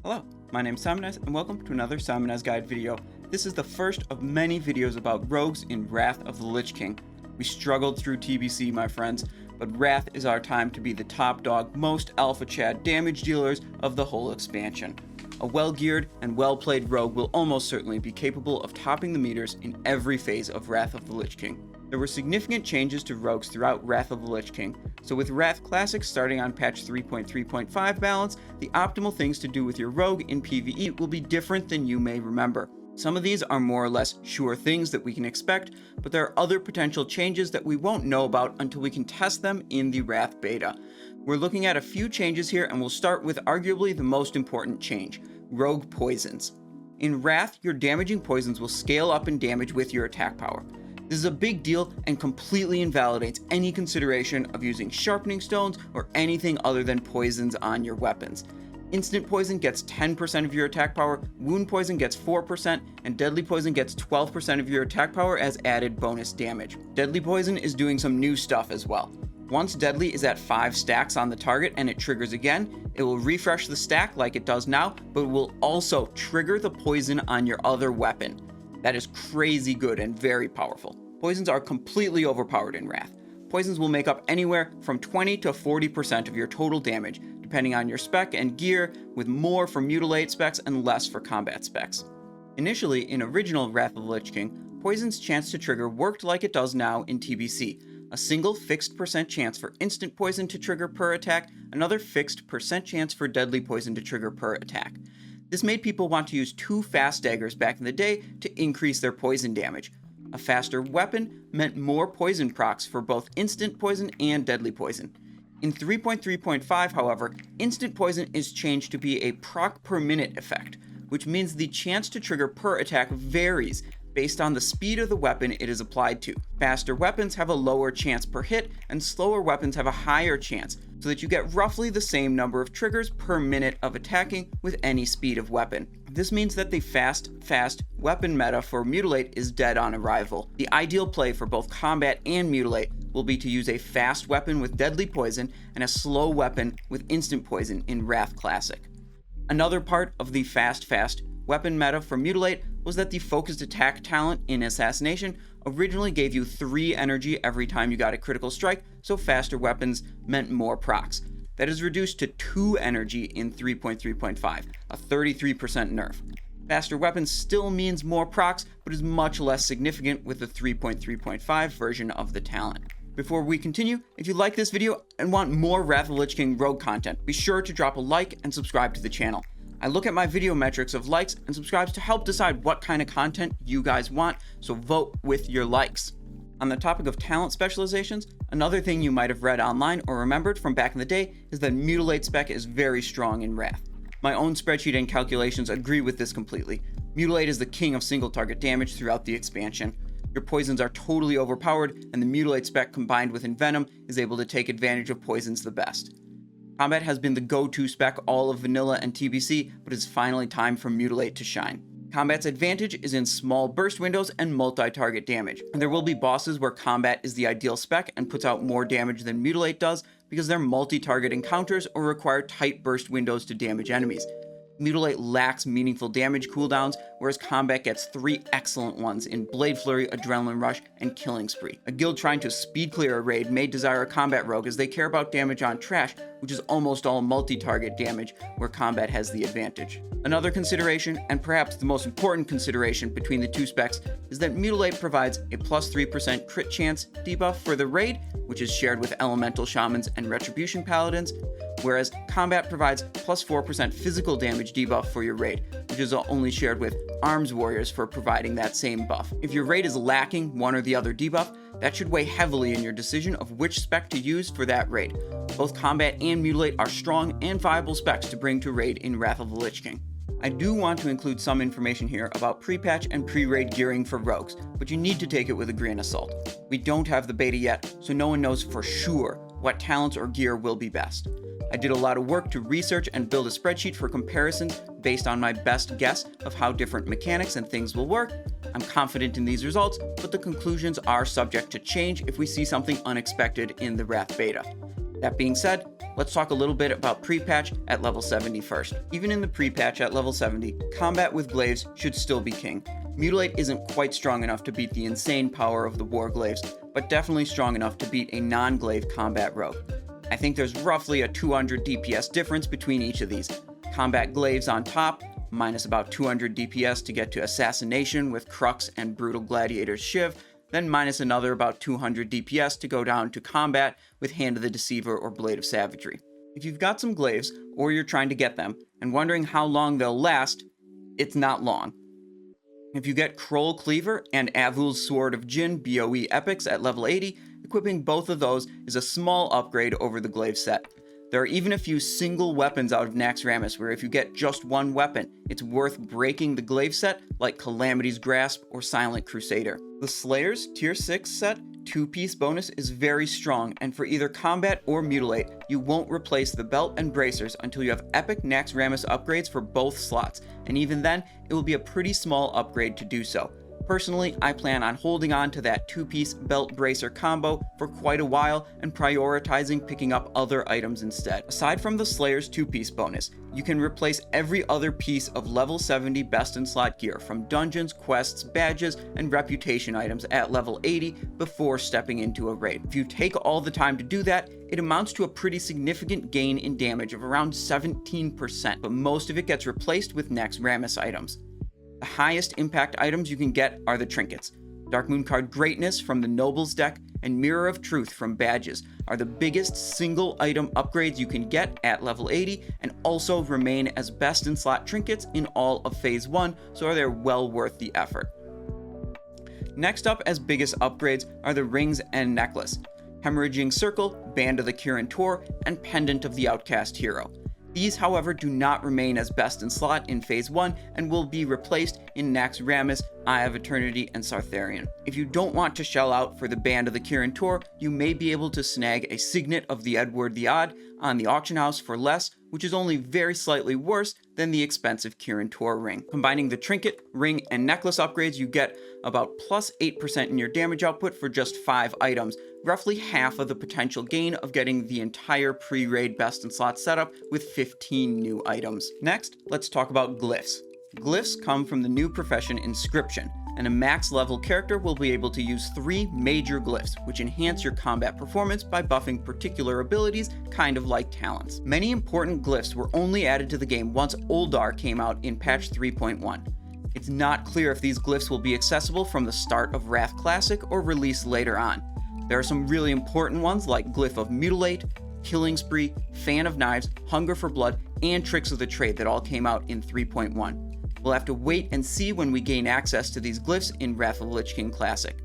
Hello, my name is Simonez, and welcome to another Simonez Guide video. This is the first of many videos about rogues in Wrath of the Lich King. We struggled through TBC, my friends, but Wrath is our time to be the top dog, most alpha chad damage dealers of the whole expansion. A well-geared and well-played rogue will almost certainly be capable of topping the meters in every phase of Wrath of the Lich King. There were significant changes to rogues throughout Wrath of the Lich King, so with Wrath Classic starting on patch 3.3.5 balance, the optimal things to do with your rogue in PvE will be different than you may remember. Some of these are more or less sure things that we can expect, but there are other potential changes that we won't know about until we can test them in the Wrath beta. We're looking at a few changes here, and we'll start with arguably the most important change: rogue poisons. In Wrath, your damaging poisons will scale up in damage with your attack power. This is a big deal and completely invalidates any consideration of using sharpening stones or anything other than poisons on your weapons. Instant poison gets 10% of your attack power, wound poison gets 4%, and deadly poison gets 12% of your attack power as added bonus damage. Deadly poison is doing some new stuff as well. Once deadly is at 5 stacks on the target and it triggers again, it will refresh the stack like it does now, but it will also trigger the poison on your other weapon. That is crazy good and very powerful. Poisons are completely overpowered in Wrath. Poisons will make up anywhere from 20 to 40% of your total damage, depending on your spec and gear, with more for mutilate specs and less for combat specs. Initially, in original Wrath of the Lich King, Poison's chance to trigger worked like it does now in TBC. A single fixed percent chance for instant poison to trigger per attack, another fixed percent chance for deadly poison to trigger per attack. This made people want to use 2 fast daggers back in the day to increase their poison damage. A faster weapon meant more poison procs for both instant poison and deadly poison. In 3.3.5, however, instant poison is changed to be a proc per minute effect, which means the chance to trigger per attack varies based on the speed of the weapon it is applied to. Faster weapons have a lower chance per hit, and slower weapons have a higher chance, so that you get roughly the same number of triggers per minute of attacking with any speed of weapon. This means that the fast weapon meta for Mutilate is dead on arrival. The ideal play for both combat and Mutilate will be to use a fast weapon with deadly poison and a slow weapon with instant poison in Wrath Classic. Another part of the fast weapon meta for Mutilate was that the focused attack talent in Assassination originally gave you 3 energy every time you got a critical strike, so faster weapons meant more procs. That is reduced to 2 energy in 3.3.5, a 33% nerf. Faster weapons still means more procs, but is much less significant with the 3.3.5 version of the talent. Before we continue, if you like this video and want more Wrath of the Lich King rogue content, be sure to drop a like and subscribe to the channel. I look at my video metrics of likes and subscribes to help decide what kind of content you guys want, so vote with your likes. On the topic of talent specializations, another thing you might have read online or remembered from back in the day is that Mutilate spec is very strong in Wrath. My own spreadsheet and calculations agree with this completely. Mutilate is the king of single target damage throughout the expansion. Your poisons are totally overpowered, and the Mutilate spec combined with Envenom is able to take advantage of poisons the best. Combat has been the go-to spec all of vanilla and TBC, but it's finally time for Mutilate to shine. Combat's advantage is in small burst windows and multi-target damage. And there will be bosses where combat is the ideal spec and puts out more damage than Mutilate does because they're multi-target encounters or require tight burst windows to damage enemies. Mutilate lacks meaningful damage cooldowns, whereas combat gets 3 excellent ones in Blade Flurry, Adrenaline Rush, and Killing Spree. A guild trying to speed clear a raid may desire a combat rogue as they care about damage on trash, which is almost all multi-target damage, where combat has the advantage. Another consideration, and perhaps the most important consideration between the 2 specs, is that Mutilate provides a plus 3% crit chance debuff for the raid, which is shared with Elemental Shamans and Retribution Paladins, whereas combat provides plus 4% physical damage debuff for your raid, which is only shared with Arms Warriors for providing that same buff. If your raid is lacking one or the other debuff, that should weigh heavily in your decision of which spec to use for that raid. Both combat and Mutilate are strong and viable specs to bring to raid in Wrath of the Lich King. I do want to include some information here about Prepatch and Preraid gearing for rogues, but you need to take it with a grain of salt. We don't have the beta yet, so no one knows for sure what talents or gear will be best. I did a lot of work to research and build a spreadsheet for comparisons based on my best guess of how different mechanics and things will work. I'm confident in these results, but the conclusions are subject to change if we see something unexpected in the Wrath beta. That being said, let's talk a little bit about Prepatch at level 70 first. Even in the Prepatch at level 70, combat with Glyphs should still be king. Mutilate isn't quite strong enough to beat the insane power of the War Glyphs, but definitely strong enough to beat a non-Glyph combat rogue. I think there's roughly a 200 DPS difference between each of these. Combat Glyphs on top, minus about 200 DPS to get to Assassination with Crux and Brutal Gladiator's Shiv, then minus another about 200 DPS to go down to combat with Hand of the Deceiver or Blade of Savagery. If you've got some Glyphs, or you're trying to get them, and wondering how long they'll last, it's not long. If you get Kroll Cleaver and Avul's Sword of Jin BOE epics at level 80, equipping both of those is a small upgrade over the Glaive set. There are even a few single weapons out of Naxxramas where if you get just one weapon, it's worth breaking the Glaive set like Calamity's Grasp or Silent Crusader. The Slayer's Tier 6 set 2-piece bonus is very strong, and for either combat or mutilate, you won't replace the belt and bracers until you have epic Naxxramas upgrades for both slots, and even then, it will be a pretty small upgrade to do so. Personally, I plan on holding on to that 2-piece belt bracer combo for quite a while and prioritizing picking up other items instead. Aside from the Slayer's 2-piece bonus, you can replace every other piece of level 70 best in slot gear from dungeons, quests, badges, and reputation items at level 80 before stepping into a raid. If you take all the time to do that, it amounts to a pretty significant gain in damage of around 17%, but most of it gets replaced with Naxxramas items. The highest impact items you can get are the trinkets. Darkmoon Card Greatness from the Nobles deck and Mirror of Truth from badges are the biggest single item upgrades you can get at level 80 and also remain as best in slot trinkets in all of Phase 1, so they're well worth the effort. Next up as biggest upgrades are the Rings and Necklace, Hemorrhaging Circle, Band of the Kirin Tor, and Pendant of the Outcast Hero. These, however, do not remain as best in slot in Phase 1 and will be replaced in Naxxramas, Eye of Eternity, and Sartharion. If you don't want to shell out for the Band of the Kirin Tor, you may be able to snag a Signet of the Edward the Odd on the auction house for less, which is only very slightly worse than the expensive Kirin Tor ring. Combining the trinket, ring, and necklace upgrades, you get about plus 8% in your damage output for just 5 items, roughly half of the potential gain of getting the entire pre-raid best in slot setup with 15 new items. Next, let's talk about Glyphs. Glyphs come from the new profession Inscription, and a max level character will be able to use 3 major glyphs, which enhance your combat performance by buffing particular abilities, kind of like talents. Many important glyphs were only added to the game once Uldar came out in patch 3.1. It's not clear if these glyphs will be accessible from the start of Wrath Classic or released later on. There are some really important ones like Glyph of Mutilate, Killing Spree, Fan of Knives, Hunger for Blood, and Tricks of the Trade that all came out in 3.1. We'll have to wait and see when we gain access to these glyphs in Wrath of the Lich King Classic.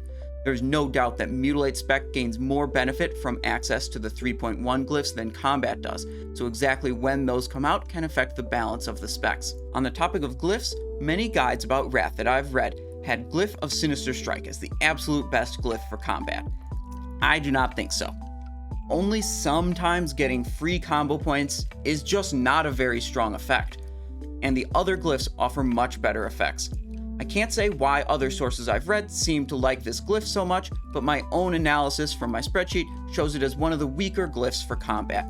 There's no doubt that Mutilate spec gains more benefit from access to the 3.1 glyphs than combat does, so exactly when those come out can affect the balance of the specs. On the topic of glyphs, many guides about Wrath that I've read had Glyph of Sinister Strike as the absolute best glyph for combat. I do not think so. Only sometimes getting free combo points is just not a very strong effect, and the other glyphs offer much better effects. I can't say why other sources I've read seem to like this glyph so much, but my own analysis from my spreadsheet shows it as one of the weaker glyphs for combat.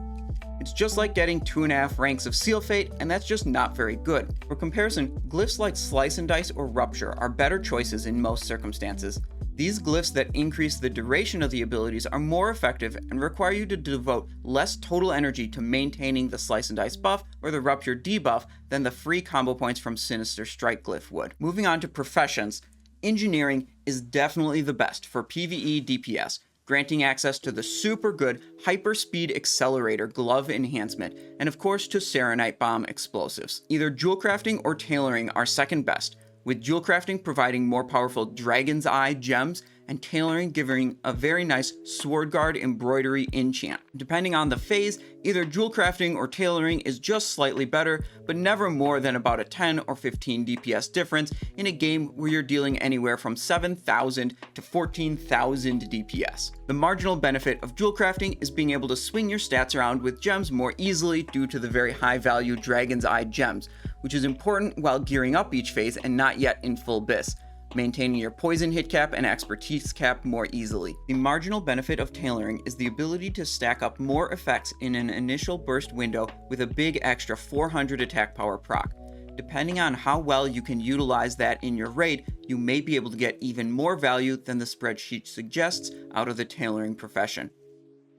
It's just like getting 2.5 ranks of Seal Fate, and that's just not very good. For comparison, glyphs like Slice and Dice or Rupture are better choices in most circumstances. These glyphs that increase the duration of the abilities are more effective and require you to devote less total energy to maintaining the Slice and Dice buff or the Rupture debuff than the free combo points from Sinister Strike glyph would. Moving on to professions, Engineering is definitely the best for PvE DPS, granting access to the super good Hyperspeed Accelerator glove enhancement, and of course to Serenite Bomb explosives. Either jewel crafting or tailoring are second best, with jewel crafting providing more powerful Dragon's Eye gems and tailoring giving a very nice Sword Guard embroidery enchant. Depending on the phase, either jewel crafting or tailoring is just slightly better, but never more than about a 10 or 15 DPS difference in a game where you're dealing anywhere from 7,000 to 14,000 DPS. The marginal benefit of jewel crafting is being able to swing your stats around with gems more easily due to the very high value Dragon's Eye gems, which is important while gearing up each phase and not yet in full BIS. maintaining your poison hit cap and expertise cap more easily. The marginal benefit of tailoring is the ability to stack up more effects in an initial burst window with a big extra 400 attack power proc. Depending on how well you can utilize that in your raid, you may be able to get even more value than the spreadsheet suggests out of the tailoring profession.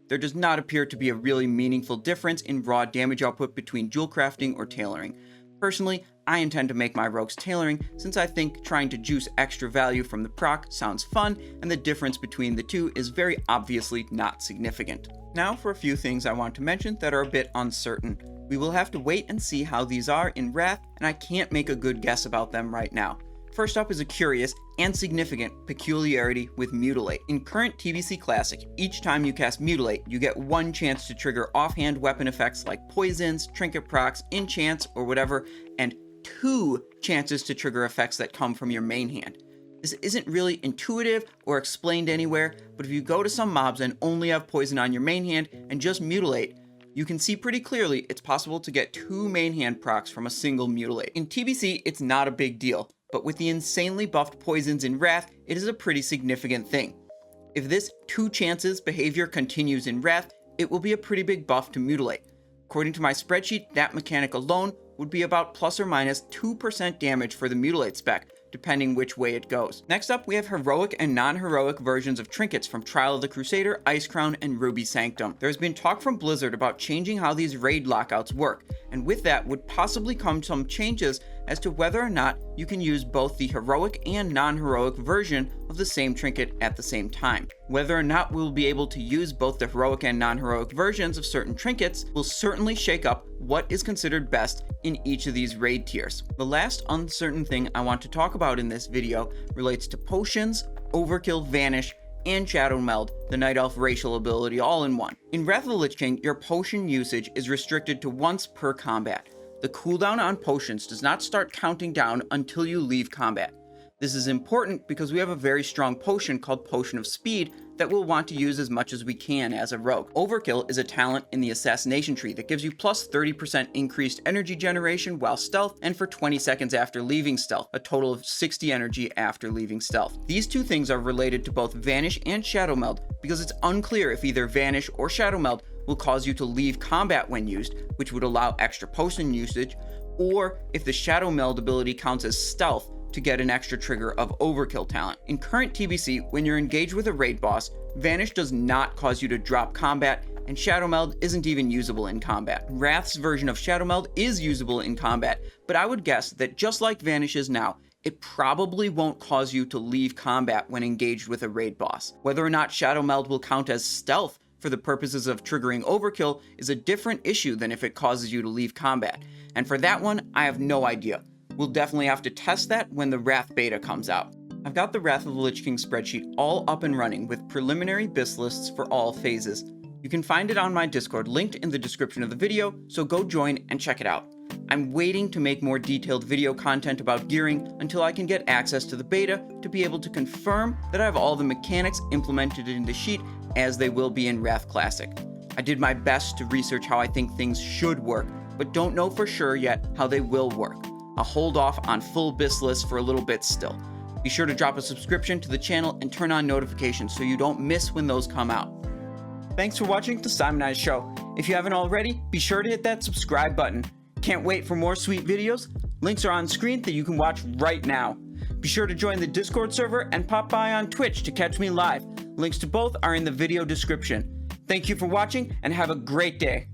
There does not appear to be a really meaningful difference in raw damage output between jewel crafting or tailoring. Personally, I intend to make my rogues tailoring since I think trying to juice extra value from the proc sounds fun, and the difference between the two is very obviously not significant. Now for a few things I want to mention that are a bit uncertain. We will have to wait and see how these are in Wrath, and I can't make a good guess about them right now. First up is a curious and significant peculiarity with Mutilate. In current TBC Classic, each time you cast Mutilate, you get one chance to trigger offhand weapon effects like poisons, trinket procs, enchants, or whatever, and 2 chances to trigger effects that come from your main hand. This isn't really intuitive or explained anywhere, but if you go to some mobs and only have poison on your main hand and just Mutilate, you can see pretty clearly it's possible to get 2 main hand procs from a single Mutilate. In TBC, it's not a big deal, but with the insanely buffed poisons in Wrath, it is a pretty significant thing. If this 2 chances behavior continues in Wrath, it will be a pretty big buff to Mutilate. According to my spreadsheet, that mechanic alone would be about plus or minus 2% damage for the Mutilate spec, depending which way it goes. Next up, we have heroic and non-heroic versions of trinkets from Trial of the Crusader, Ice Crown, and Ruby Sanctum. There has been talk from Blizzard about changing how these raid lockouts work, and with that would possibly come some changes as to whether or not you can use both the heroic and non-heroic version of the same trinket at the same time. Whether or not we'll be able to use both the heroic and non-heroic versions of certain trinkets will certainly shake up what is considered best in each of these raid tiers. The last uncertain thing I want to talk about in this video relates to potions, overkill, vanish, and shadow meld, the night elf racial ability all in one. In Wrath of the Lich King, your potion usage is restricted to once per combat. The cooldown on potions does not start counting down until you leave combat. This is important because we have a very strong potion called Potion of Speed that we'll want to use as much as we can as a rogue. Overkill is a talent in the Assassination tree that gives you plus 30% increased energy generation while stealth and for 20 seconds after leaving stealth, a total of 60 energy after leaving stealth. These 2 things are related to both Vanish and Shadow Meld because it's unclear if either Vanish or Shadow Meld will cause you to leave combat when used, which would allow extra potion usage, or if the Shadow Meld ability counts as stealth to get an extra trigger of overkill talent. In current TBC, when you're engaged with a raid boss, Vanish does not cause you to drop combat, and Shadow Meld isn't even usable in combat. Wrath's version of Shadow Meld is usable in combat, but I would guess that just like Vanish is now, it probably won't cause you to leave combat when engaged with a raid boss. Whether or not Shadow Meld will count as stealth for the purposes of triggering overkill is a different issue than if it causes you to leave combat, and for that one, I have no idea. We'll definitely have to test that when the Wrath beta comes out. I've got the Wrath of the Lich King spreadsheet all up and running with preliminary BIS lists for all phases. You can find it on my Discord linked in the description of the video, so go join and check it out. I'm waiting to make more detailed video content about gearing until I can get access to the beta to be able to confirm that I have all the mechanics implemented in the sheet as they will be in Wrath Classic. I did my best to research how I think things should work, but don't know for sure yet how they will work. I'll hold off on full BIS lists for a little bit still. Be sure to drop a subscription to the channel and turn on notifications so you don't miss when those come out. Thanks for watching the Simonized Show. If you haven't already, be sure to hit that subscribe button. Can't wait for more sweet videos? Links are on screen that you can watch right now. Be sure to join the Discord server and pop by on Twitch to catch me live. Links to both are in the video description. Thank you for watching and have a great day.